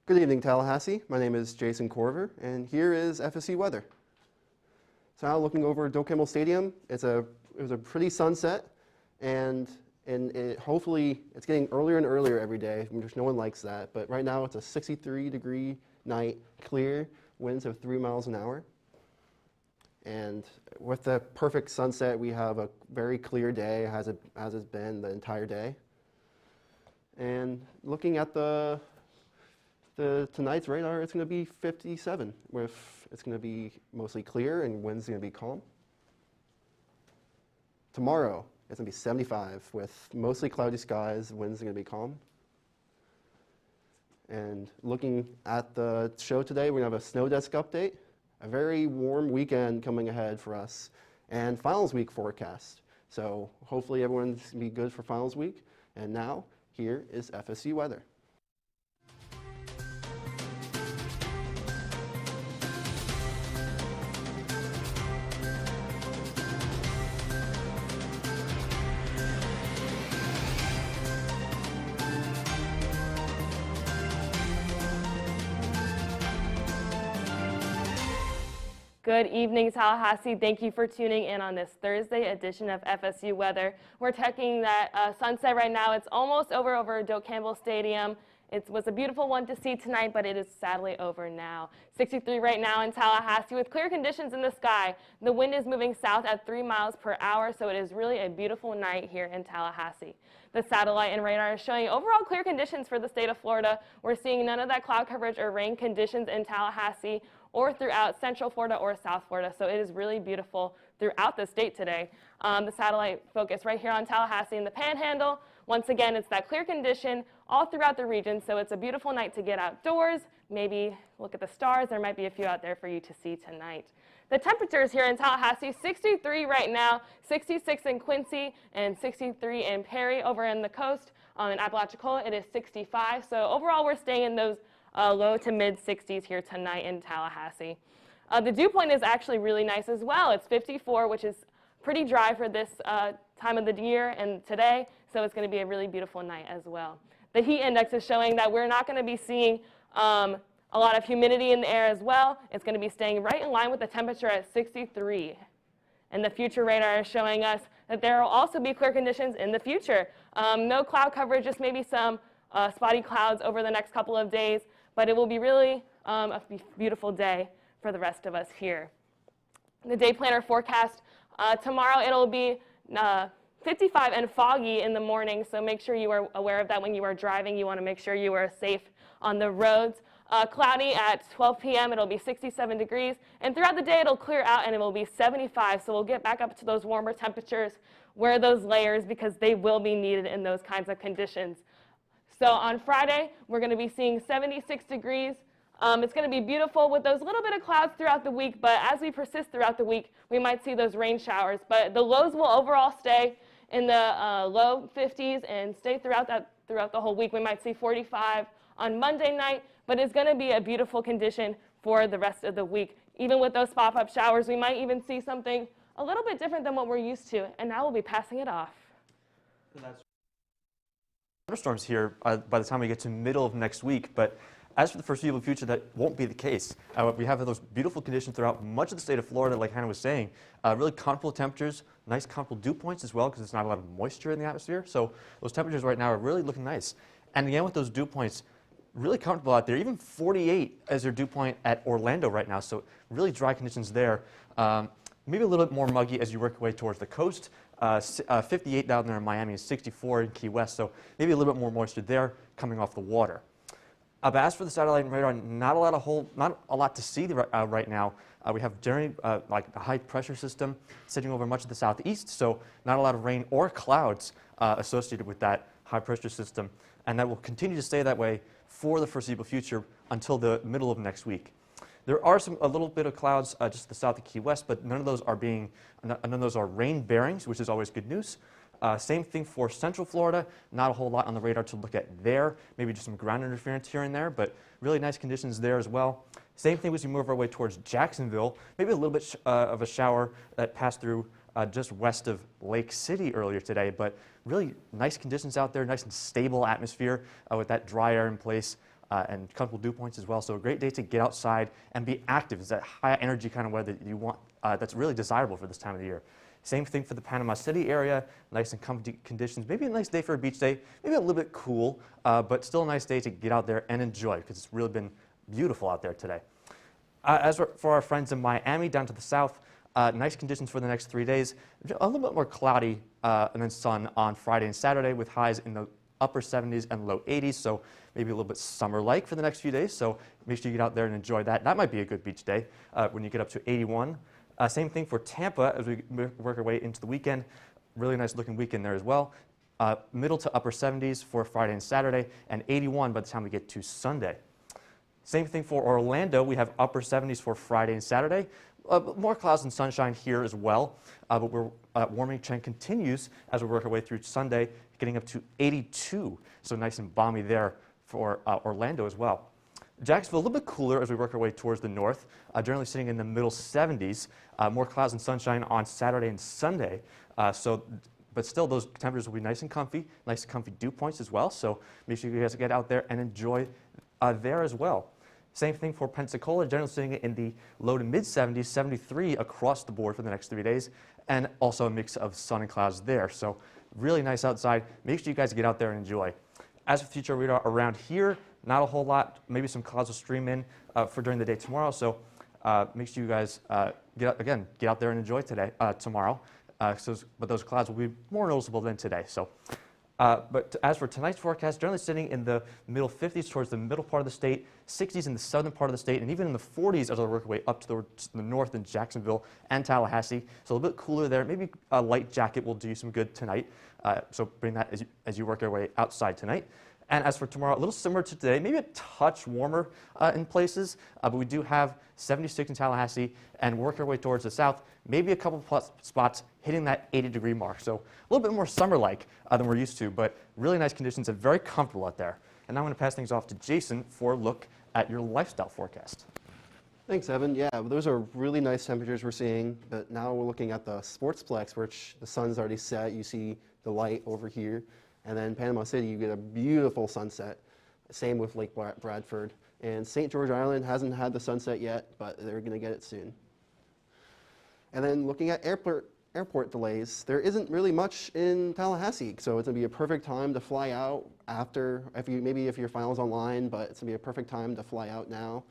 Good evening, Tallahassee. My name is Jason Corver, and here is FSU weather. So now looking over Doak Campbell Stadium, it was a pretty sunset, and hopefully it's getting earlier and earlier every day, which no one likes that. But right now it's a 63-degree night, clear, winds of 3 miles an hour. And with the perfect sunset, we have a very clear day, as it's been the entire day. And looking at tonight's radar, it's going to be 57, it's going to be mostly clear and winds going to be calm. Tomorrow, it's going to be 75 with mostly cloudy skies, winds are going to be calm. And looking at the show today, we're going to have a snow desk update, a very warm weekend coming ahead for us, and finals week forecast. So hopefully everyone's going to be good for finals week. And now, here is FSU weather. Good evening, Tallahassee. Thank you for tuning in on this Thursday edition of FSU Weather. We're checking that sunset right now. It's almost over Doak Campbell Stadium. It was a beautiful one to see tonight, but it is sadly over now. 63 right now in Tallahassee with clear conditions in the sky. The wind is moving south at 3 miles per hour, so it is really a beautiful night here in Tallahassee. The satellite and radar is showing overall clear conditions for the state of Florida. We're seeing none of that cloud coverage or rain conditions in Tallahassee or throughout Central Florida or South Florida, so it is really beautiful throughout the state today. The satellite focus right here on Tallahassee and the Panhandle. Once again, it's that clear condition all throughout the region, so it's a beautiful night to get outdoors, maybe look at the stars. There might be a few out there for you to see tonight. The temperatures here in Tallahassee, 63 right now, 66 in Quincy, and 63 in Perry. Over in the coast, in Apalachicola, it is 65. So overall, we're staying in those low to mid 60s here tonight in Tallahassee. The dew point is actually really nice as well. It's 54, which is pretty dry for this time of the year and today, so it's going to be a really beautiful night as well. The heat index is showing that we're not going to be seeing a lot of humidity in the air as well. It's going to be staying right in line with the temperature at 63. And the future radar is showing us that there will also be clear conditions in the future. No cloud coverage, just maybe some spotty clouds over the next couple of days, but it will be really a beautiful day for the rest of us here. The day planner forecast, tomorrow it'll be 55 and foggy in the morning, so make sure you are aware of that when you are driving. You want to make sure you are safe on the roads. Cloudy at 12 p.m. It'll be 67 degrees, and throughout the day it'll clear out and it will be 75, so we'll get back up to those warmer temperatures. Wear those layers because they will be needed in those kinds of conditions. So on Friday, we're going to be seeing 76 degrees. It's going to be beautiful with those little bit of clouds throughout the week, but as we persist throughout the week, we might see those rain showers. But the lows will overall stay in the low 50s and stay throughout the whole week. We might see 45 on Monday night, but it's going to be a beautiful condition for the rest of the week. Even with those pop-up showers, we might even see something a little bit different than what we're used to, and now we'll be passing it off. Thunderstorms here by the time we get to middle of next week, but as for the foreseeable future, that won't be the case. We have those beautiful conditions throughout much of the state of Florida, like Hannah was saying. Really comfortable temperatures, nice comfortable dew points as well, because there's not a lot of moisture in the atmosphere. So those temperatures right now are really looking nice. And again, with those dew points, really comfortable out there. Even 48 as their dew point at Orlando right now. So really dry conditions there. Maybe a little bit more muggy as you work your way towards the coast. 58 down there in Miami and 64 in Key West. So maybe a little bit more moisture there coming off the water. But as for the satellite and radar, not a lot to see right now. We have generally like a high pressure system sitting over much of the southeast, so not a lot of rain or clouds associated with that high pressure system, and that will continue to stay that way for the foreseeable future until the middle of next week. There are a little bit of clouds just to the south of Key West, but none of those are rain bearings, which is always good news. Same thing for Central Florida, not a whole lot on the radar to look at there, maybe just some ground interference here and there, but really nice conditions there as well. Same thing as we move our way towards Jacksonville, maybe a little bit of a shower that passed through just west of Lake City earlier today, but really nice conditions out there, nice and stable atmosphere with that dry air in place. and comfortable dew points as well. So a great day to get outside and be active. It's that high energy kind of weather that you want, that's really desirable for this time of the year. Same thing for the Panama City area, nice and comfy conditions. Maybe a nice day for a beach day, maybe a little bit cool, but still a nice day to get out there and enjoy because it's really been beautiful out there today. As for our friends in Miami down to the south, nice conditions for the next 3 days. A little bit more cloudy and then sun on Friday and Saturday with highs in the upper 70s and low 80s, so maybe a little bit summer-like for the next few days. So make sure you get out there and enjoy that. That might be a good beach day when you get up to 81. Same thing for Tampa as we work our way into the weekend. Really nice looking weekend there as well. Middle to upper 70s for Friday and Saturday, and 81 by the time we get to Sunday. Same thing for Orlando. We have upper 70s for Friday and Saturday. More clouds and sunshine here as well, but warming trend continues as we work our way through Sunday, getting up to 82. So nice and balmy there for Orlando as well. Jacksonville, a little bit cooler as we work our way towards the north, generally sitting in the middle 70s. More clouds and sunshine on Saturday and Sunday. But still, those temperatures will be nice and comfy dew points as well. So make sure you guys get out there and enjoy there as well. Same thing for Pensacola, generally sitting in the low to mid 70s, 73 across the board for the next 3 days, and also a mix of sun and clouds there. So really nice outside. Make sure you guys get out there and enjoy. As for future radar around here, not a whole lot. Maybe some clouds will stream in for during the day tomorrow. So make sure you guys get out there and enjoy tomorrow. But those clouds will be more noticeable than today. So. But as for tonight's forecast, generally sitting in the middle 50s towards the middle part of the state, 60s in the southern part of the state, and even in the 40s as we work our way up to the north in Jacksonville and Tallahassee. So a little bit cooler there. Maybe a light jacket will do you some good tonight. So bring that as you work your way outside tonight. And as for tomorrow, a little similar to today, maybe a touch warmer in places, but we do have 76 in Tallahassee and work our way towards the south, maybe a couple plus spots hitting that 80-degree mark. So a little bit more summer-like than we're used to, but really nice conditions and very comfortable out there. And now I'm going to pass things off to Jason for a look at your lifestyle forecast. Thanks, Evan. Yeah, those are really nice temperatures we're seeing, but now we're looking at the Sportsplex, which the sun's already set. You see the light over here. And then Panama City, you get a beautiful sunset. Same with Lake Bradford. And St. George Island hasn't had the sunset yet, but they're going to get it soon. And then looking at airport delays, there isn't really much in Tallahassee, so it's going to be a perfect time to fly out after, maybe if your final's online, but it's going to be a perfect time to fly out now.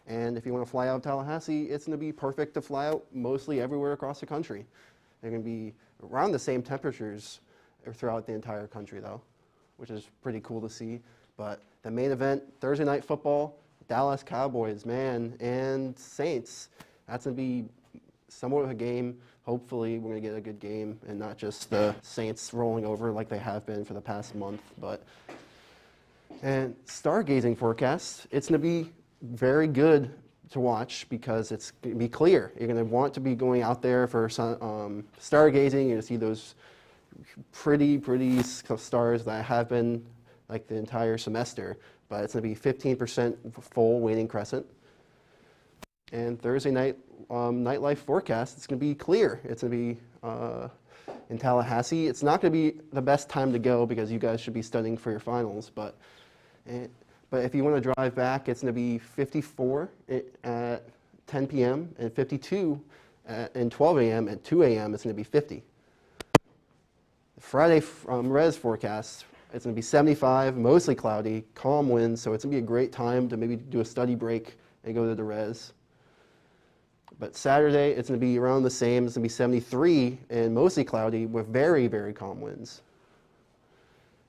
And if you want to fly out of Tallahassee, it's going to be perfect to fly out mostly everywhere across the country. They're going to be around the same temperatures throughout the entire country though, which is pretty cool to see. But the main event, Thursday night football, Dallas Cowboys, man, and Saints. That's going to be somewhat of a game. Hopefully we're going to get a good game and not just the Saints rolling over like they have been for the past month. And stargazing forecast, it's going to be very good to watch because it's going to be clear. You're going to want to be going out there for stargazing. You're going to see those pretty stars that have been like the entire semester, but it's going to be 15% full waning crescent. And Thursday night nightlife forecast, it's going to be clear. It's going to be in Tallahassee. It's not going to be the best time to go because you guys should be studying for your finals, but if you want to drive back, it's going to be 54 at 10 p.m. and 52 at 12 a.m. and 2 a.m. it's going to be 50. Friday res forecast, it's going to be 75, mostly cloudy, calm winds, so it's going to be a great time to maybe do a study break and go to the res. But Saturday, it's going to be around the same. It's going to be 73 and mostly cloudy with very calm winds.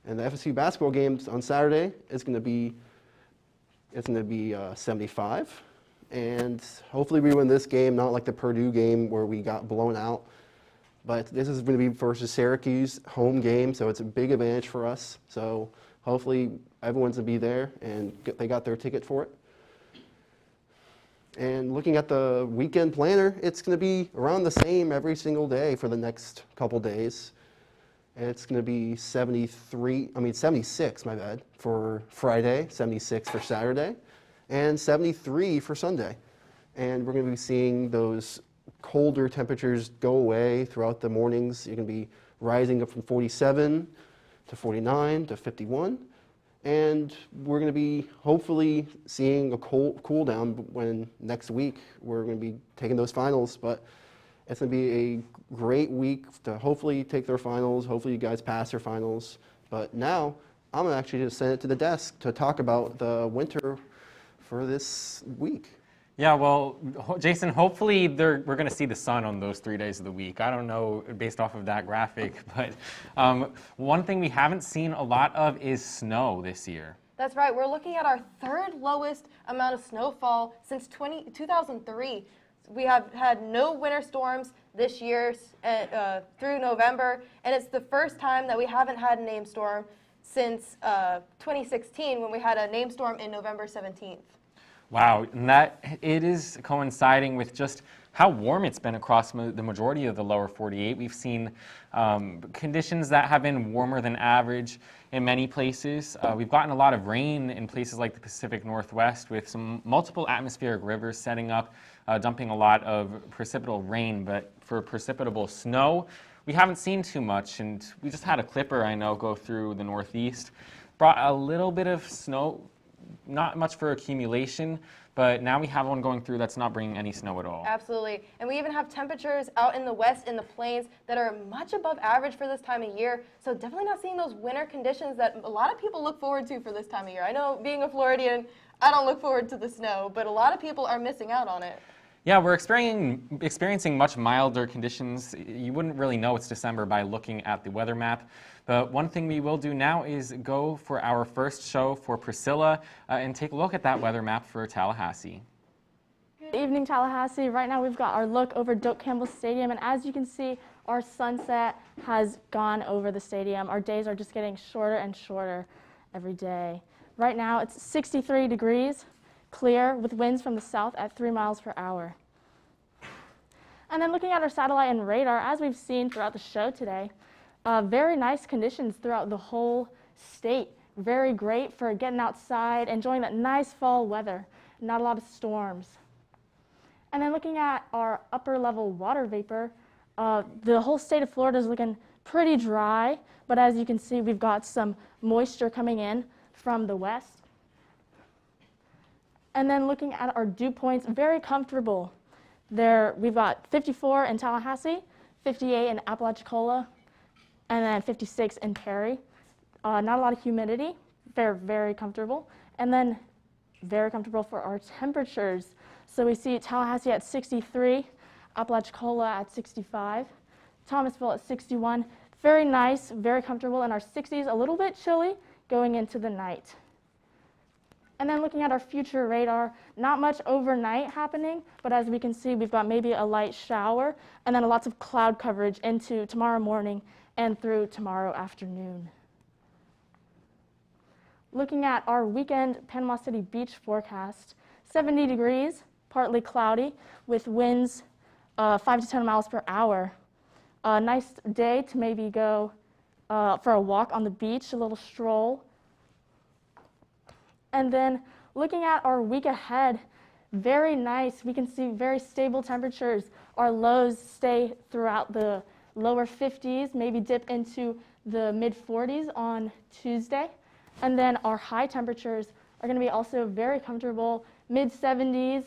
And the FSU basketball games on Saturday is going to be 75, and hopefully we win this game, not like the Purdue game where we got blown out. But this is going to be versus Syracuse, home game, so it's a big advantage for us. So hopefully everyone's going to be there and they got their ticket for it. And looking at the weekend planner, it's going to be around the same every single day for the next couple days. And it's going to be 76, my bad, for Friday, 76 for Saturday, and 73 for Sunday. And we're going to be seeing those colder temperatures go away throughout the mornings. You're going to be rising up from 47 to 49 to 51. And we're going to be hopefully seeing a cool down when next week we're going to be taking those finals. But it's going to be a great week to hopefully take their finals. Hopefully you guys pass your finals. But now I'm going to actually just send it to the desk to talk about the winter for this week. Yeah, well, Jason, hopefully we're going to see the sun on those 3 days of the week. I don't know based off of that graphic, but one thing we haven't seen a lot of is snow this year. That's right. We're looking at our third lowest amount of snowfall since 2003. We have had no winter storms this year through November, and it's the first time that we haven't had a named storm since 2016 when we had a named storm in November 17th. Wow, and it is coinciding with just how warm it's been across the majority of the lower 48. We've seen conditions that have been warmer than average in many places. We've gotten a lot of rain in places like the Pacific Northwest with some multiple atmospheric rivers setting up, dumping a lot of precipitable rain, but for precipitable snow, we haven't seen too much, and we just had a clipper, I know, go through the Northeast. Brought a little bit of snow, not much for accumulation, but now we have one going through that's not bringing any snow at all. Absolutely. And we even have temperatures out in the west in the plains that are much above average for this time of year. So definitely not seeing those winter conditions that a lot of people look forward to for this time of year. I know being a Floridian, I don't look forward to the snow, but a lot of people are missing out on it. Yeah, we're experiencing much milder conditions. You wouldn't really know it's December by looking at the weather map. But one thing we will do now is go for our first show for Priscilla and take a look at that weather map for Tallahassee. Good evening, Tallahassee. Right now we've got our look over Doak Campbell Stadium, and as you can see, our sunset has gone over the stadium. Our days are just getting shorter and shorter every day. Right now it's 63 degrees, clear, with winds from the south at 3 miles per hour. And then looking at our satellite and radar, as we've seen throughout the show today, very nice conditions throughout the whole state. Very great for getting outside, enjoying that nice fall weather. Not a lot of storms. And then looking at our upper level water vapor, the whole state of Florida is looking pretty dry, but as you can see, we've got some moisture coming in from the west. And then looking at our dew points, very comfortable. We've got 54 in Tallahassee, 58 in Apalachicola, and then 56 in Perry. Not a lot of humidity, very comfortable. And then very comfortable for our temperatures. So we see Tallahassee at 63, Apalachicola at 65, Thomasville at 61. Very nice, very comfortable in our 60s, a little bit chilly going into the night. And then looking at our future radar, not much overnight happening, but as we can see, we've got maybe a light shower and then lots of cloud coverage into tomorrow morning and through tomorrow afternoon. Looking at our weekend Panama City Beach forecast, 70 degrees, partly cloudy, with winds 5 to 10 miles per hour. A nice day to maybe go for a walk on the beach, a little stroll. And then looking at our week ahead, very nice. We can see very stable temperatures. Our lows stay throughout the lower 50s, maybe dip into the mid 40s on Tuesday. And then our high temperatures are going to be also very comfortable, mid 70s,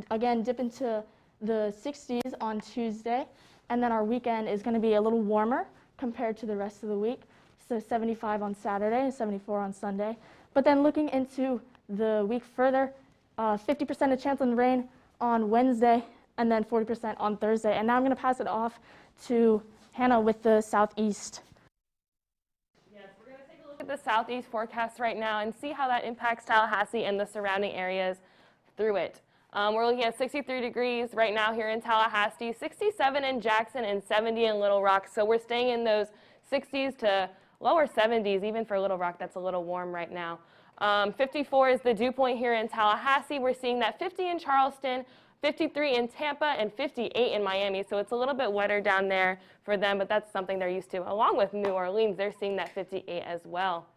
again dip into the 60s on Tuesday. And then our weekend is going to be a little warmer compared to the rest of the week. So 75 on Saturday and 74 on Sunday. But then looking into the week further, 50% of chance of rain on Wednesday and then 40% on Thursday. And now I'm going to pass it off to Hannah with the Southeast. Yes, we're going to take a look at the Southeast forecast right now and see how that impacts Tallahassee and the surrounding areas through it. We're looking at 63 degrees right now here in Tallahassee, 67 in Jackson, and 70 in Little Rock. So we're staying in those 60s to lower 70s, even for Little Rock. That's a little warm right now. 54 is the dew point here in Tallahassee. We're seeing that 50 in Charleston, 53 in Tampa, and 58 in Miami. So it's a little bit wetter down there for them, but that's something they're used to. Along with New Orleans, they're seeing that 58 as well.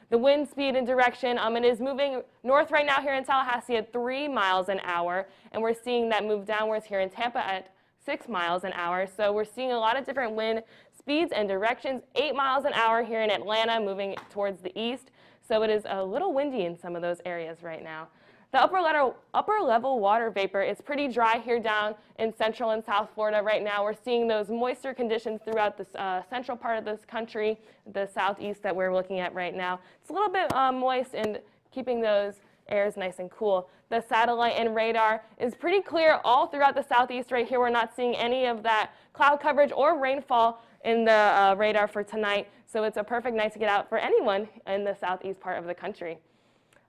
The wind speed and direction, it is moving north right now here in Tallahassee at 3 miles an hour, and we're seeing that move downwards here in Tampa at 6 miles an hour. So we're seeing a lot of different wind speeds and directions. 8 miles an hour here in Atlanta, moving towards the east. so it is a little windy in some of those areas right now. The upper level water vapor is pretty dry here down in central and south Florida right now. We're seeing those moisture conditions throughout the central part of this country, the southeast that we're looking at right now. It's a little bit moist and keeping those airs nice and cool. The satellite and radar is pretty clear all throughout the southeast right here. We're not seeing any of that cloud coverage or rainfall in the radar for tonight, so it's a perfect night to get out for anyone in the southeast part of the country.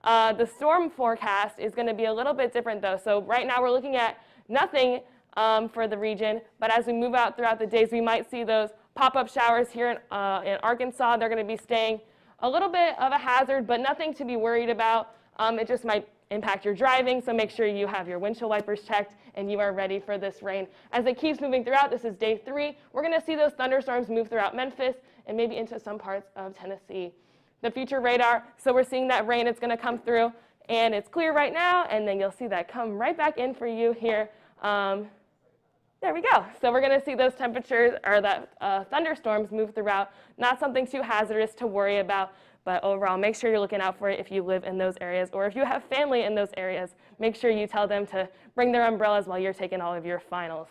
The storm forecast is going to be a little bit different though. So right now we're looking at nothing for the region, but as we move out throughout the days, we might see those pop-up showers here in Arkansas. They're going to be staying a little bit of a hazard, but nothing to be worried about. It just might impact your driving, so make sure you have your windshield wipers checked and you are ready for this rain. As it keeps moving throughout, this is day 3, we're going to see those thunderstorms move throughout Memphis and maybe into some parts of Tennessee. The future radar, so we're seeing that rain, it's going to come through, and it's clear right now, and then you'll see that come right back in for you here. There we go. So we're going to see those temperatures, or that thunderstorms move throughout. Not something too hazardous to worry about, but overall, make sure you're looking out for it if you live in those areas, or if you have family in those areas, make sure you tell them to bring their umbrellas while you're taking all of your finals.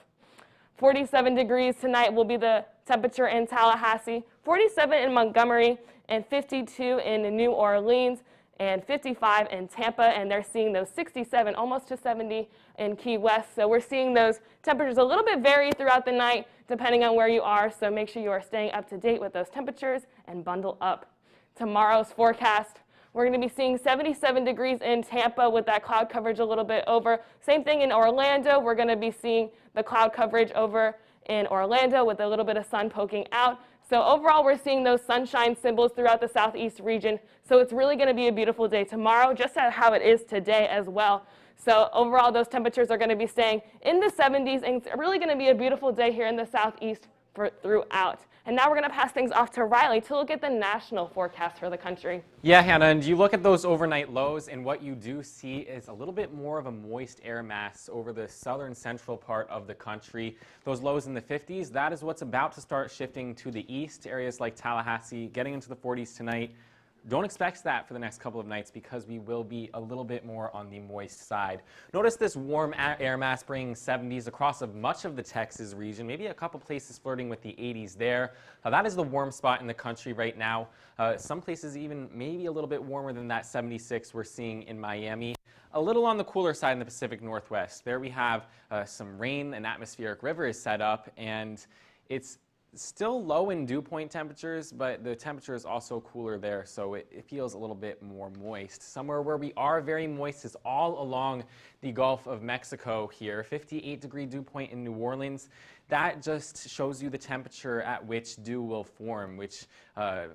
47 degrees tonight will be the temperature in Tallahassee, 47 in Montgomery, and 52 in New Orleans, and 55 in Tampa, and they're seeing those 67, almost to 70 in Key West. So we're seeing those temperatures a little bit vary throughout the night, depending on where you are, so make sure you are staying up to date with those temperatures and bundle up. Tomorrow's forecast, we're going to be seeing 77 degrees in Tampa with that cloud coverage a little bit over. Same thing in Orlando, we're going to be seeing the cloud coverage over in Orlando with a little bit of sun poking out. So overall, we're seeing those sunshine symbols throughout the southeast region. So it's really going to be a beautiful day tomorrow, just how it is today as well. So overall, those temperatures are going to be staying in the 70s, and it's really going to be a beautiful day here in the southeast throughout. And now we're going to pass things off to Riley to look at the national forecast for the country. Yeah, Hannah, and you look at those overnight lows, and what you do see is a little bit more of a moist air mass over the southern central part of the country. Those lows in the 50s, that is what's about to start shifting to the east, areas like Tallahassee, getting into the 40s tonight. Don't expect that for the next couple of nights because we will be a little bit more on the moist side. Notice this warm air mass bringing 70s across much of the Texas region, maybe a couple places flirting with the 80s there. That is the warm spot in the country right now. Some places even maybe a little bit warmer than that 76 we're seeing in Miami. A little on the cooler side in the Pacific Northwest. There we have some rain, an atmospheric river is set up, and it's still low in dew point temperatures, but the temperature is also cooler there, so it feels a little bit more moist. Somewhere where we are very moist is all along the Gulf of Mexico here. 58-degree dew point in New Orleans. That just shows you the temperature at which dew will form, which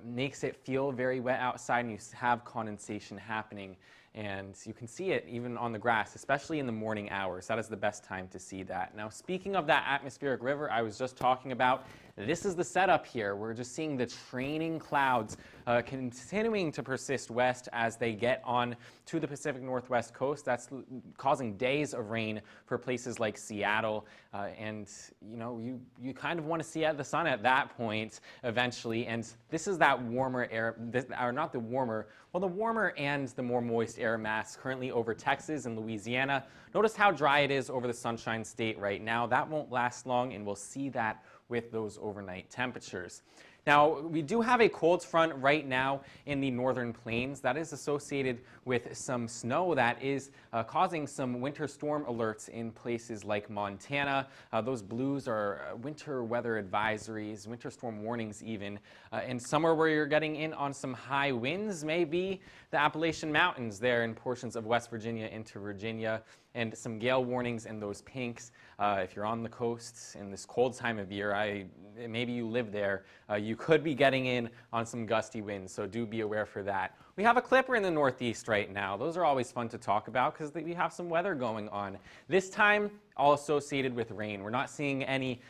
makes it feel very wet outside, and you have condensation happening. And you can see it even on the grass, especially in the morning hours. That is the best time to see that. Now, speaking of that atmospheric river I was just talking about, this is the setup here. We're just seeing the training clouds continuing to persist west as they get on to the Pacific Northwest coast. That's causing days of rain for places like Seattle. And you know, you kind of want to see the sun at that point eventually. And this is that warmer air, or not the warmer, well, the warmer and the more moist air mass currently over Texas and Louisiana. Notice how dry it is over the Sunshine State right now. That won't last long, and we'll see that with those overnight temperatures. Now, we do have a cold front right now in the northern plains that is associated with some snow that is causing some winter storm alerts in places like Montana. Those blues are winter weather advisories, winter storm warnings even. And somewhere where you're getting in on some high winds may be the Appalachian Mountains there in portions of West Virginia into Virginia, and some gale warnings in those pinks. If you're on the coast in this cold time of year, maybe you live there, you could be getting in on some gusty winds, so do be aware for that. We have a clipper in the northeast right now. Those are always fun to talk about because we have some weather going on. This time, all associated with rain. We're not seeing any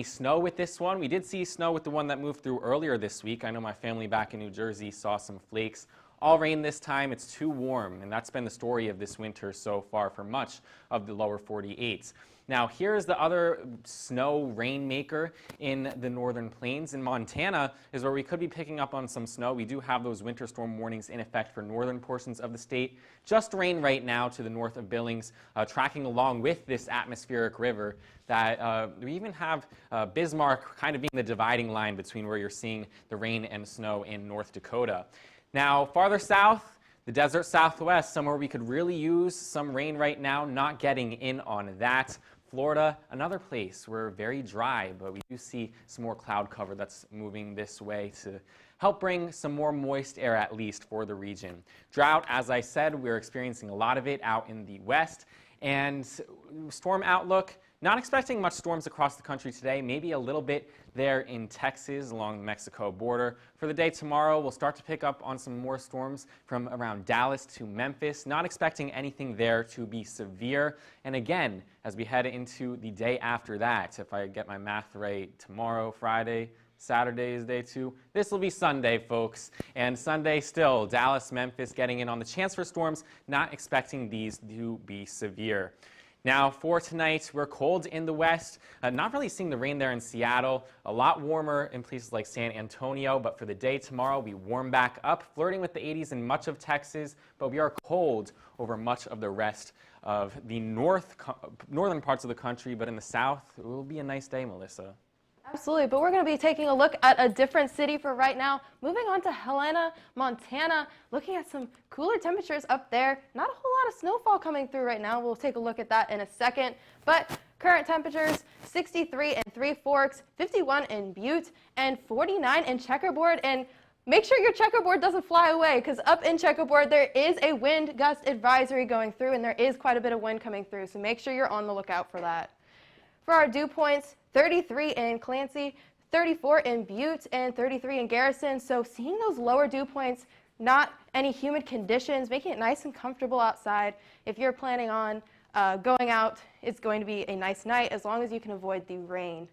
snow with this one. We did see snow with the one that moved through earlier this week. I know my family back in New Jersey saw some flakes. All rain this time, it's too warm, and that's been the story of this winter so far for much of the lower 48s. Now, here's the other snow rainmaker in the northern plains. In Montana is where we could be picking up on some snow. We do have those winter storm warnings in effect for northern portions of the state. Just rain right now to the north of Billings, tracking along with this atmospheric river that we even have Bismarck kind of being the dividing line between where you're seeing the rain and snow in North Dakota. Now, farther south, the desert Southwest, somewhere we could really use some rain right now, not getting in on that. Florida, another place where very dry, but we do see some more cloud cover that's moving this way to help bring some more moist air, at least for the region. Drought, as I said, we're experiencing a lot of it out in the west. And storm outlook, not expecting much storms across the country today, maybe a little bit there in Texas along the Mexico border. For the day tomorrow, we'll start to pick up on some more storms from around Dallas to Memphis. Not expecting anything there to be severe. And again, as we head into the day after that, if I get my math right, tomorrow, Friday, Saturday is day 2. This will be Sunday, folks. And Sunday still, Dallas, Memphis getting in on the chance for storms, not expecting these to be severe. Now for tonight, we're cold in the west, not really seeing the rain there in Seattle, a lot warmer in places like San Antonio, but for the day tomorrow, we warm back up, flirting with the 80s in much of Texas, but we are cold over much of the rest of the northern parts of the country, but in the south, it will be a nice day, Melissa. Absolutely, but we're going to be taking a look at a different city for right now. Moving on to Helena, Montana, looking at some cooler temperatures up there. Not a whole lot of snowfall coming through right now. We'll take a look at that in a second. But current temperatures, 63 in Three Forks, 51 in Butte, and 49 in Checkerboard. And make sure your checkerboard doesn't fly away, because up in Checkerboard, there is a wind gust advisory going through, and there is quite a bit of wind coming through. So make sure you're on the lookout for that. For our dew points, 33 in Clancy, 34 in Butte, and 33 in Garrison. So seeing those lower dew points, not any humid conditions, making it nice and comfortable outside. If you're planning on going out, it's going to be a nice night as long as you can avoid the rain.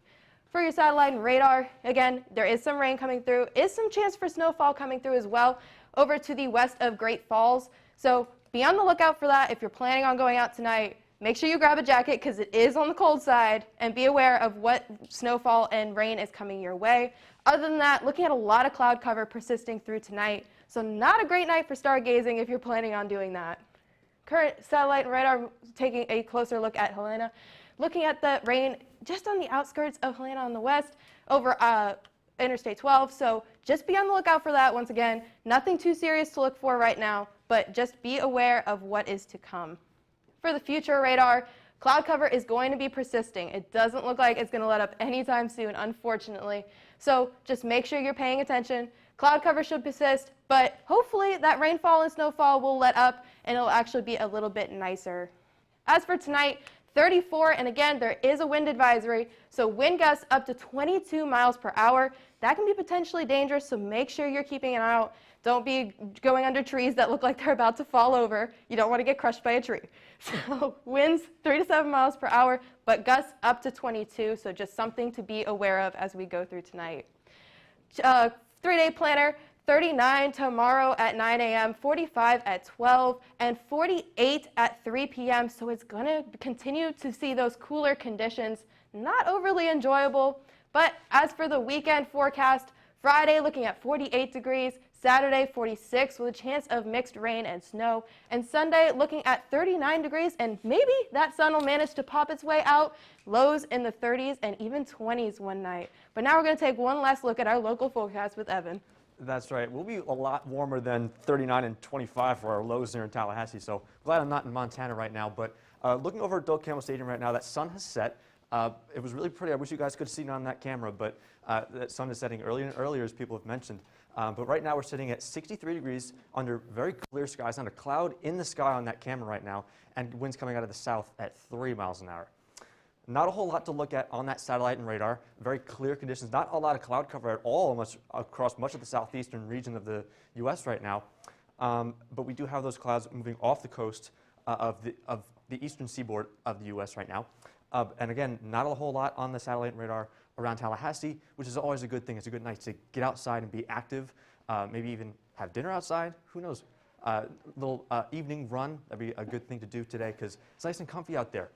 For your satellite and radar, again, there is some rain coming through, is some chance for snowfall coming through as well over to the west of Great Falls. So be on the lookout for that if you're planning on going out tonight. Make sure you grab a jacket because it is on the cold side, and be aware of what snowfall and rain is coming your way. Other than that, looking at a lot of cloud cover persisting through tonight, so not a great night for stargazing if you're planning on doing that. Current satellite and radar, taking a closer look at Helena, looking at the rain just on the outskirts of Helena on the west over Interstate 12, so just be on the lookout for that. Once again, nothing too serious to look for right now, but just be aware of what is to come. For the future radar, cloud cover is going to be persisting. It doesn't look like it's going to let up anytime soon, unfortunately. So just make sure you're paying attention. Cloud cover should persist, but hopefully that rainfall and snowfall will let up and it'll actually be a little bit nicer. As for tonight, 34, and again, there is a wind advisory, so wind gusts up to 22 miles per hour. That can be potentially dangerous, so make sure you're keeping an eye out. Don't be going under trees that look like they're about to fall over. You don't want to get crushed by a tree. So winds 3 to 7 miles per hour, but gusts up to 22, so just something to be aware of as we go through tonight. 3-day planner, 39 tomorrow at 9 a.m., 45 at 12, and 48 at 3 p.m. So it's going to continue to see those cooler conditions, not overly enjoyable. But as for the weekend forecast, Friday looking at 48 degrees, Saturday 46 with a chance of mixed rain and snow, and Sunday looking at 39 degrees, and maybe that sun will manage to pop its way out, lows in the 30s and even 20s one night. But now we're going to take one last look at our local forecast with Evan. That's right. We'll be a lot warmer than 39 and 25 for our lows here in Tallahassee, so glad I'm not in Montana right now. But looking over at Doak Campbell Stadium right now, that sun has set. It was really pretty. I wish you guys could have seen it on that camera, but that sun is setting earlier and earlier, as people have mentioned. But right now we're sitting at 63 degrees under very clear skies, not a cloud in the sky on that camera right now, and winds coming out of the south at 3 miles an hour. Not a whole lot to look at on that satellite and radar. Very clear conditions. Not a lot of cloud cover at all across much of the southeastern region of the U.S. right now. But we do have those clouds moving off the coast of the eastern seaboard of the U.S. right now. And again, not a whole lot on the satellite and radar around Tallahassee, which is always a good thing. It's a good night to get outside and be active, maybe even have dinner outside. Who knows? Little evening run, that'd be a good thing to do today because it's nice and comfy out there.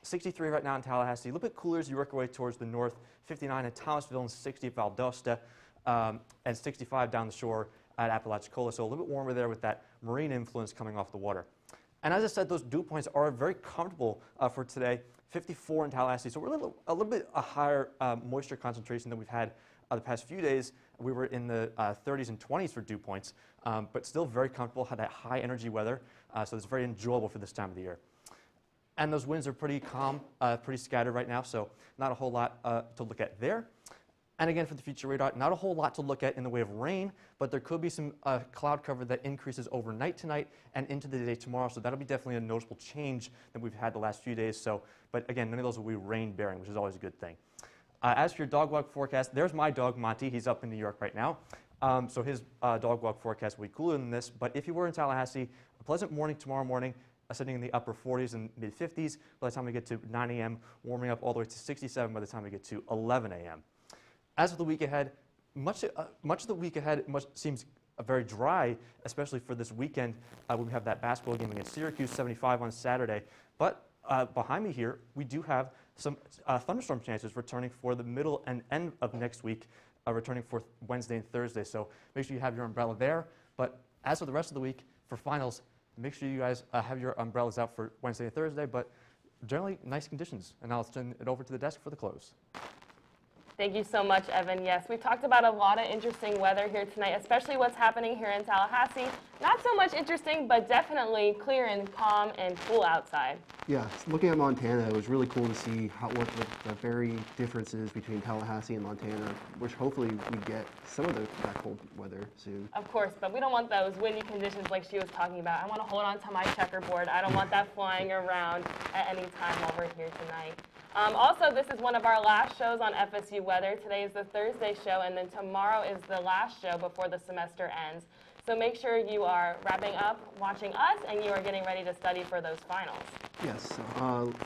63 right now in Tallahassee. A little bit cooler as you work your way towards the north. 59 in Thomasville and 60 at Valdosta, and 65 down the shore at Apalachicola. So a little bit warmer there with that marine influence coming off the water. And as I said, those dew points are very comfortable for today. 54 in Tallahassee. So we're a little bit higher moisture concentration than we've had the past few days. We were in the 30s and 20s for dew points, but still very comfortable, had that high energy weather. So it's very enjoyable for this time of the year. And those winds are pretty calm, pretty scattered right now, so not a whole lot to look at there. And again, for the future radar, not a whole lot to look at in the way of rain, but there could be some cloud cover that increases overnight tonight and into the day tomorrow. So that'll be definitely a noticeable change that we've had the last few days. So, but again, none of those will be rain bearing, which is always a good thing. As for your dog walk forecast, there's my dog, Monty. He's up in New York right now. So his dog walk forecast will be cooler than this. But if you were in Tallahassee, a pleasant morning tomorrow morning, sitting in the upper 40s and mid 50s by the time we get to 9 a.m., warming up all the way to 67 by the time we get to 11 a.m. As for the week ahead, much of the week ahead seems very dry, especially for this weekend when we have that basketball game against Syracuse, 75 on Saturday. But behind me here, we do have some thunderstorm chances returning for the middle and end of next week, returning for Wednesday and Thursday. So make sure you have your umbrella there. But as for the rest of the week, for finals, make sure you guys have your umbrellas out for Wednesday and Thursday, but generally nice conditions. And I'll turn it over to the desk for the close. Thank you so much, Evan. Yes, we've talked about a lot of interesting weather here tonight, especially what's happening here in Tallahassee. Not so much interesting, but definitely clear and calm and cool outside. Yeah, looking at Montana, it was really cool to see what the very differences between Tallahassee and Montana, which hopefully we get some of that cold weather soon. Of course, but we don't want those windy conditions like she was talking about. I want to hold on to my checkerboard. I don't want that flying around at any time while we're here tonight. Also, this is one of our last shows on FSU Weather. Today is the Thursday show, and then tomorrow is the last show before the semester ends. So make sure you are wrapping up, watching us, and you are getting ready to study for those finals. Yes,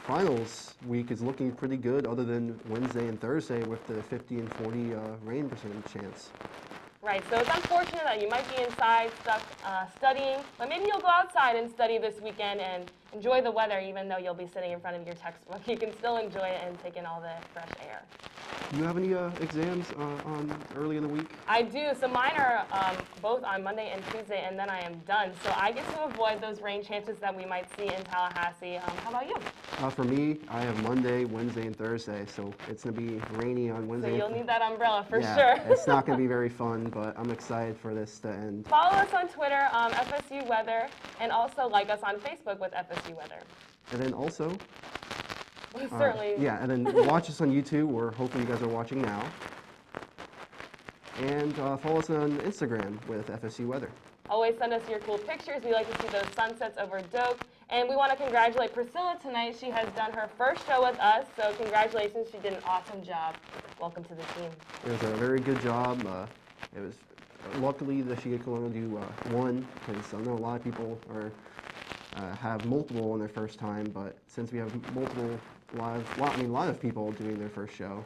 finals week is looking pretty good other than Wednesday and Thursday with the 50 and 40 rain percentage chance. Right, so it's unfortunate that you might be inside stuck studying, but maybe you'll go outside and study this weekend and enjoy the weather even though you'll be sitting in front of your textbook. You can still enjoy it and take in all the fresh air. Do you have any exams on early in the week? I do, so mine are both on Monday and Tuesday, and then I am done. So I get to avoid those rain chances that we might see in Tallahassee. How about you? For me, I have Monday, Wednesday, and Thursday, so it's going to be rainy on Wednesday. So you'll need that umbrella for yeah, sure. It's not going to be very fun, but I'm excited for this to end. Follow us on Twitter, FSU Weather, and also like us on Facebook with FSU Weather. And then also, Certainly. yeah, and then watch us on YouTube, where hopefully you guys are watching now. And follow us on Instagram with FSU Weather. Always send us your cool pictures. We like to see those sunsets over Doak. And we want to congratulate Priscilla tonight. She has done her first show with us, so congratulations. She did an awesome job. Welcome to the team. It was a very good job. It was luckily that she could only do one, because I know a lot of people have multiple on their first time, but since we have multiple a lot of people doing their first show.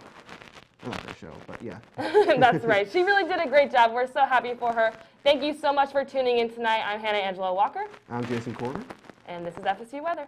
Not their show, but yeah. That's right. She really did a great job. We're so happy for her. Thank you so much for tuning in tonight. I'm Hannah Angela Walker. I'm Jason Corver. And this is FSU Weather.